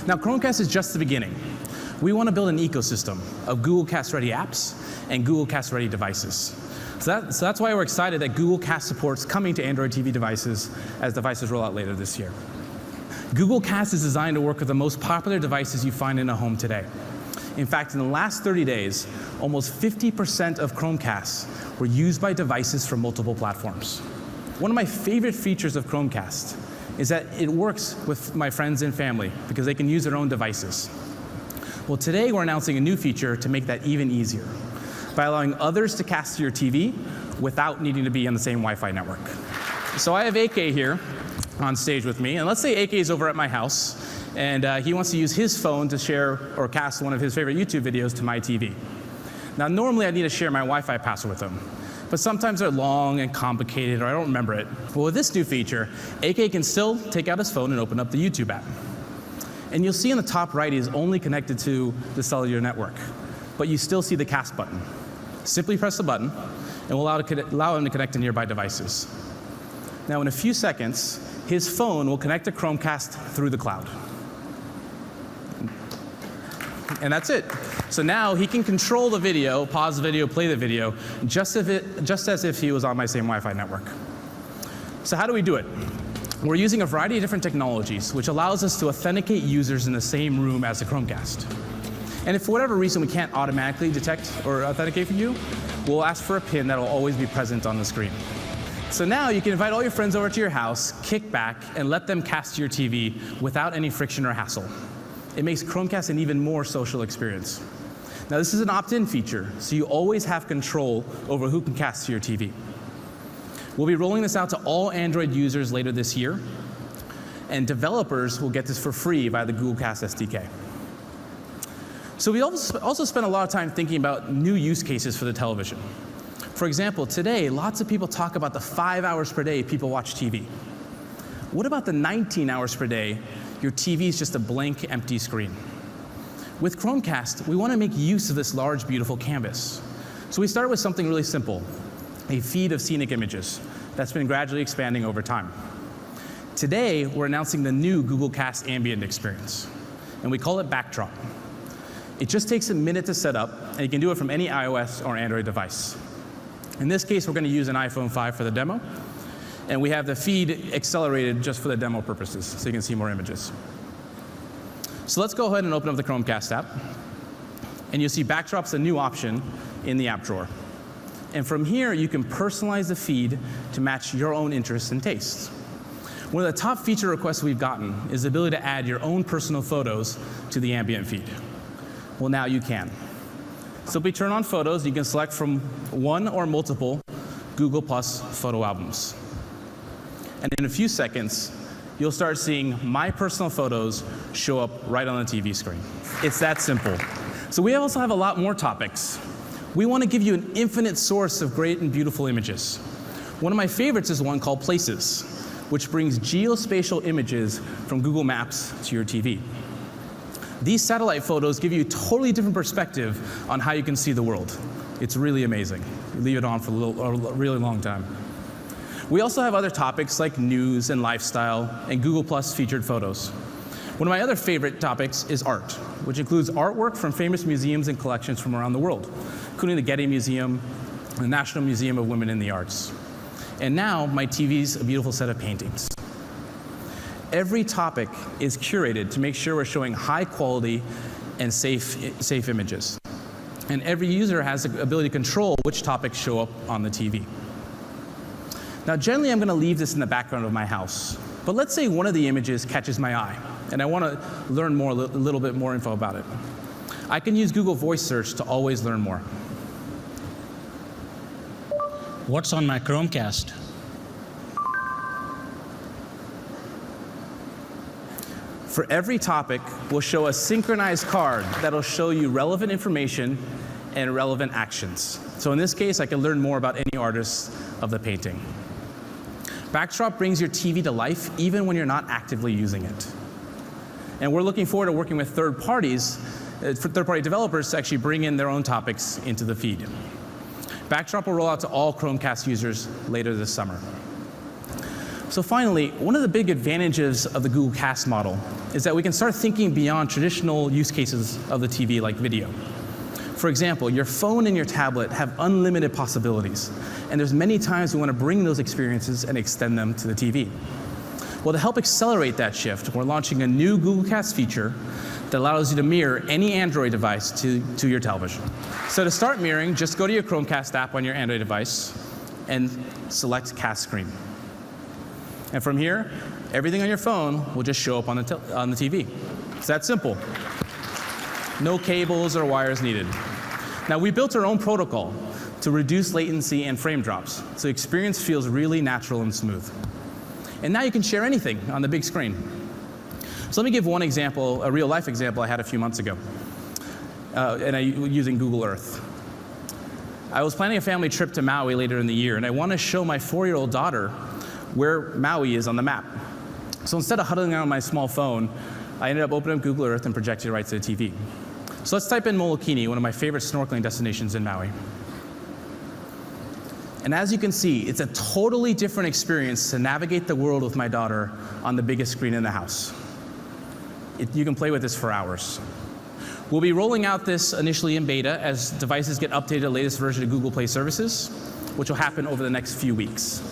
Now, Chromecast is just the beginning. We want to build an ecosystem of Google Cast-ready apps and Google Cast-ready devices. So that's why we're excited that Google Cast support's coming to Android TV devices as devices roll out later this year. Google Cast is designed to work with the most popular devices you find in a home today. In fact, in the last 30 days, almost 50% of Chromecasts were used by devices from multiple platforms. One of my favorite features of Chromecast is that it works with my friends and family because they can use their own devices. Well, today we're announcing a new feature to make that even easier by allowing others to cast to your TV without needing to be on the same Wi-Fi network. So I have AK here on stage with me, and let's say AK is over at my house, and he wants to use his phone to share or cast one of his favorite YouTube videos to my TV. Now, normally I need to share my Wi-Fi password with him, but sometimes they're long and complicated, or I don't remember it. Well, with this new feature, AK can still take out his phone and open up the YouTube app. And you'll see in the top right, he's only connected to the cellular network, but you still see the cast button. Simply press the button, and we'll allow him to connect to nearby devices. Now, in a few seconds, his phone will connect to Chromecast through the cloud. And that's it. So now he can control the video, pause the video, play the video, just as if he was on my same Wi-Fi network. So how do we do it? We're using a variety of different technologies, which allows us to authenticate users in the same room as the Chromecast. And if for whatever reason we can't automatically detect or authenticate for you, we'll ask for a PIN that will always be present on the screen. So now you can invite all your friends over to your house, kick back, and let them cast to your TV without any friction or hassle. It makes Chromecast an even more social experience. Now, this is an opt-in feature, so you always have control over who can cast to your TV. We'll be rolling this out to all Android users later this year, and developers will get this for free via the Google Cast SDK. So we also spent a lot of time thinking about new use cases for the television. For example, today, lots of people talk about the 5 hours per day people watch TV. What about the 19 hours per day your TV is just a blank, empty screen? With Chromecast, we want to make use of this large, beautiful canvas. So we started with something really simple, a feed of scenic images that's been gradually expanding over time. Today, we're announcing the new Google Cast ambient experience, and we call it Backdrop. It just takes a minute to set up, and you can do it from any iOS or Android device. In this case, we're going to use an iPhone 5 for the demo, and we have the feed accelerated just for the demo purposes, so you can see more images. So let's go ahead and open up the Chromecast app, and you'll see Backdrop's a new option in the app drawer. And from here, you can personalize the feed to match your own interests and tastes. One of the top feature requests we've gotten is the ability to add your own personal photos to the ambient feed. Well, now you can. Simply turn on Photos. You can select from one or multiple Google Plus photo albums. And in a few seconds, you'll start seeing my personal photos show up right on the TV screen. It's that simple. So we also have a lot more topics. We want to give you an infinite source of great and beautiful images. One of my favorites is one called Places, which brings geospatial images from Google Maps to your TV. These satellite photos give you a totally different perspective on how you can see the world. It's really amazing. You leave it on for a really long time. We also have other topics like news and lifestyle and Google Plus featured photos. One of my other favorite topics is art, which includes artwork from famous museums and collections from around the world, including the Getty Museum, the National Museum of Women in the Arts. And now my TV's a beautiful set of paintings. Every topic is curated to make sure we're showing high quality and safe images. And every user has the ability to control which topics show up on the TV. Now, generally, I'm going to leave this in the background of my house. But let's say one of the images catches my eye, and I want to learn a little bit more info about it. I can use Google Voice Search to always learn more. What's on my Chromecast? For every topic, we'll show a synchronized card that'll show you relevant information and relevant actions. So in this case, I can learn more about any artist of the painting. Backdrop brings your TV to life even when you're not actively using it. And we're looking forward to working with third-party developers to actually bring in their own topics into the feed. Backdrop will roll out to all Chromecast users later this summer. So finally, one of the big advantages of the Google Cast model is that we can start thinking beyond traditional use cases of the TV like video. For example, your phone and your tablet have unlimited possibilities, and there's many times we want to bring those experiences and extend them to the TV. Well, to help accelerate that shift, we're launching a new Google Cast feature that allows you to mirror any Android device to your television. So to start mirroring, just go to your Chromecast app on your Android device and select Cast Screen. And from here, everything on your phone will just show up on the TV. It's that simple. No cables or wires needed. Now, we built our own protocol to reduce latency and frame drops, so the experience feels really natural and smooth. And now you can share anything on the big screen. So let me give one example, a real-life example I had a few months ago, using Google Earth. I was planning a family trip to Maui later in the year, and I want to show my 4-year-old daughter where Maui is on the map. So instead of huddling on my small phone, I ended up opening up Google Earth and projecting it right to the TV. So let's type in Molokini, one of my favorite snorkeling destinations in Maui. And as you can see, it's a totally different experience to navigate the world with my daughter on the biggest screen in the house. You can play with this for hours. We'll be rolling out this initially in beta as devices get updated to the latest version of Google Play services, which will happen over the next few weeks.